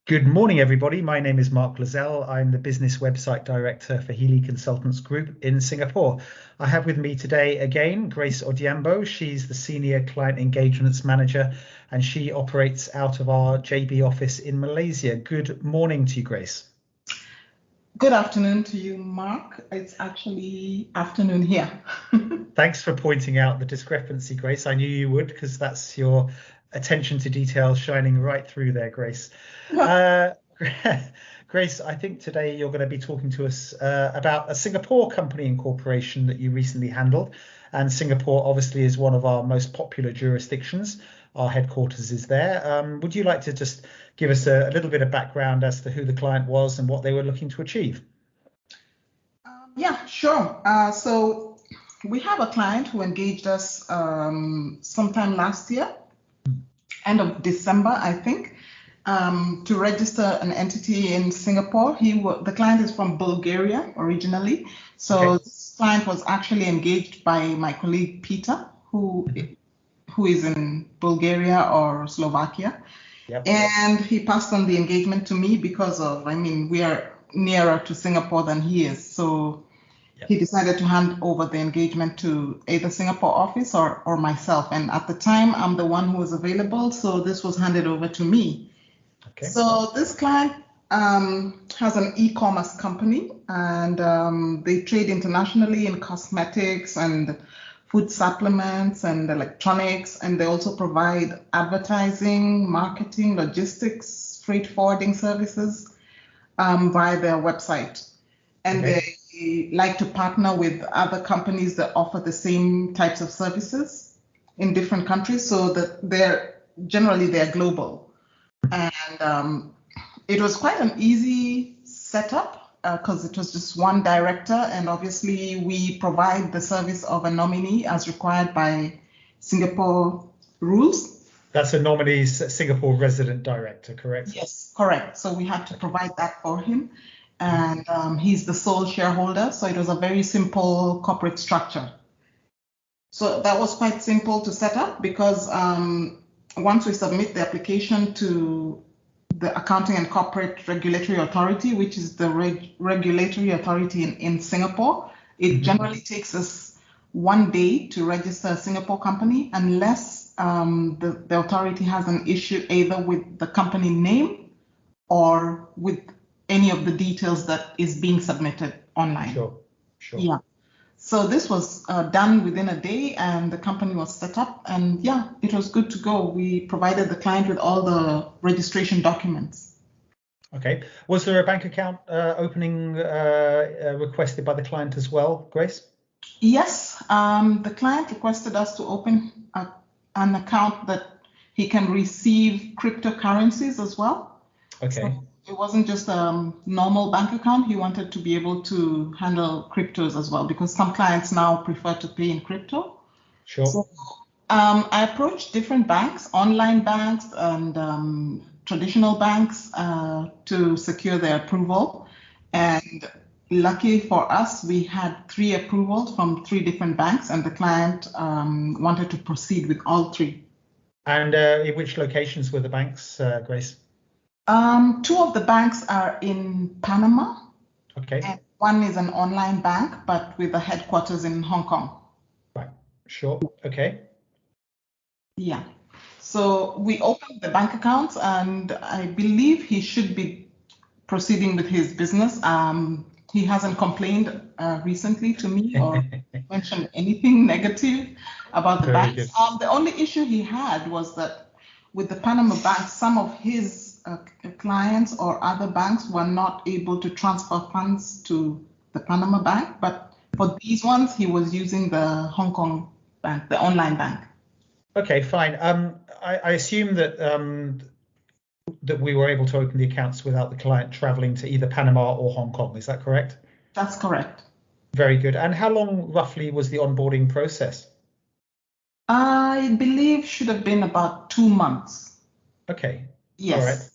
Good morning, everybody. My name is Mark Lazelle. I'm the Business Website Director for Healy Consultants Group in Singapore. I have with me today again Grace Odiambo. She's the Senior Client Engagements Manager and she operates out of our JB office in Malaysia. Good morning to you, Grace. Good afternoon to you, Mark. It's actually afternoon here. Thanks for pointing out the discrepancy, Grace. I knew you would because that's your attention to detail shining right through there, Grace. Grace, I think today you're going to be talking to us about a Singapore company incorporation that you recently handled. And Singapore obviously is one of our most popular jurisdictions. Our headquarters is there. Would you like to just give us a little bit of background as to who the client was and what they were looking to achieve? Yeah, sure. So we have a client who engaged us sometime last year, end of December, I think, to register an entity in Singapore. The client is from Bulgaria originally. So This client was actually engaged by my colleague Peter, who is in Bulgaria or Slovakia. Yep. And he passed on the engagement to me because we are nearer to Singapore than he is. So he decided to hand over the engagement to either Singapore office or myself. And at the time, I'm the one who was available. So this was handed over to me. Okay. So this client has an e-commerce company and they trade internationally in cosmetics and food supplements and electronics. And they also provide advertising, marketing, logistics, freight forwarding services via their website. And they like to partner with other companies that offer the same types of services in different countries, so that they're global. And it was quite an easy setup because it was just one director, and obviously we provide the service of a nominee as required by Singapore rules. That's a nominee's Singapore resident director, correct? Yes, correct. So we had to provide that for him. And he's the sole shareholder, so it was a very simple corporate structure. So that was quite simple to set up because once we submit the application to the Accounting and Corporate Regulatory Authority, which is the regulatory authority in Singapore, it generally takes us 1 day to register a Singapore company unless the authority has an issue either with the company name or with any of the details that is being submitted online. Sure. Yeah. So this was done within a day and the company was set up and it was good to go. We provided the client with all the registration documents. Okay. Was there a bank account opening requested by the client as well, Grace? Yes. The client requested us to open an account that he can receive cryptocurrencies as well. Okay. So it wasn't just a normal bank account. He wanted to be able to handle cryptos as well because some clients now prefer to pay in crypto. Sure. So I approached different banks, online banks and traditional banks to secure their approval. And lucky for us, we had 3 approvals from 3 different banks and the client wanted to proceed with all 3. And in which locations were the banks, Grace? 2 of the banks are in Panama. Okay. And 1 is an online bank, but with a headquarters in Hong Kong. Right. Sure. Okay. Yeah. So we opened the bank accounts and I believe he should be proceeding with his business. He hasn't complained recently to me or mentioned anything negative about the banks. The only issue he had was that with the Panama Bank, some of his clients or other banks were not able to transfer funds to the Panama Bank, but for these ones, he was using the Hong Kong bank, the online bank. Okay, fine. I assume that that we were able to open the accounts without the client traveling to either Panama or Hong Kong. Is that correct? That's correct. Very good. And how long roughly was the onboarding process? I believe should have been about 2 months. Okay. Yes. All right.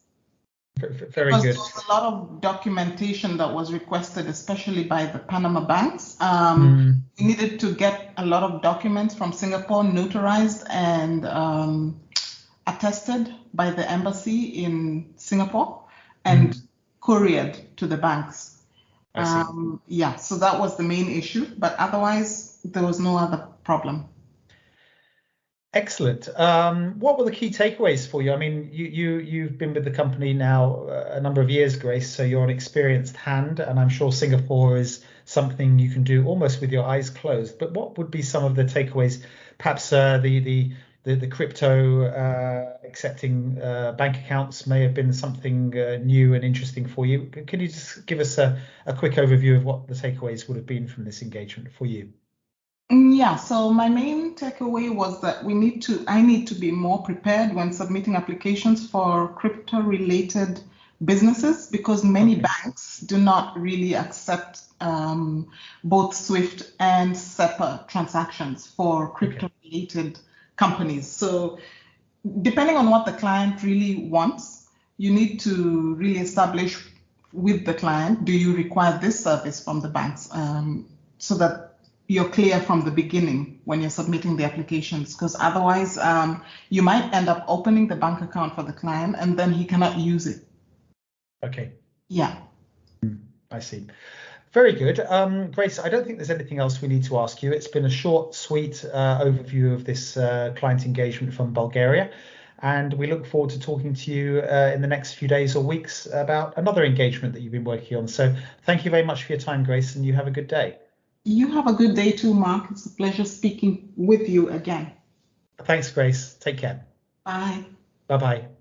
Very because good. There was a lot of documentation that was requested, especially by the Panama banks. We needed to get a lot of documents from Singapore notarized and attested by the embassy in Singapore. and couriered to the banks. I see. Yeah, so that was the main issue, but otherwise there was no other problem. Excellent. What were the key takeaways for you? I mean, you've been with the company now a number of years, Grace, so you're an experienced hand, and I'm sure Singapore is something you can do almost with your eyes closed. But what would be some of the takeaways? Perhaps the crypto accepting bank accounts may have been something new and interesting for you. Can you just give us a quick overview of what the takeaways would have been from this engagement for you? Yeah, so my main takeaway was that I need to be more prepared when submitting applications for crypto-related businesses, because many banks do not really accept both SWIFT and SEPA transactions for crypto-related companies. So depending on what the client really wants, you need to really establish with the client, do you require this service from the banks, so that you're clear from the beginning when you're submitting the applications, because otherwise you might end up opening the bank account for the client and then he cannot use it. Okay. Yeah. I see. Very good. Grace, I don't think there's anything else we need to ask you. It's been a short, sweet overview of this client engagement from Bulgaria. And we look forward to talking to you in the next few days or weeks about another engagement that you've been working on. So thank you very much for your time, Grace, and you have a good day. You have a good day too, Mark. It's a pleasure speaking with you again. Thanks, Grace. Take care. Bye. Bye-bye.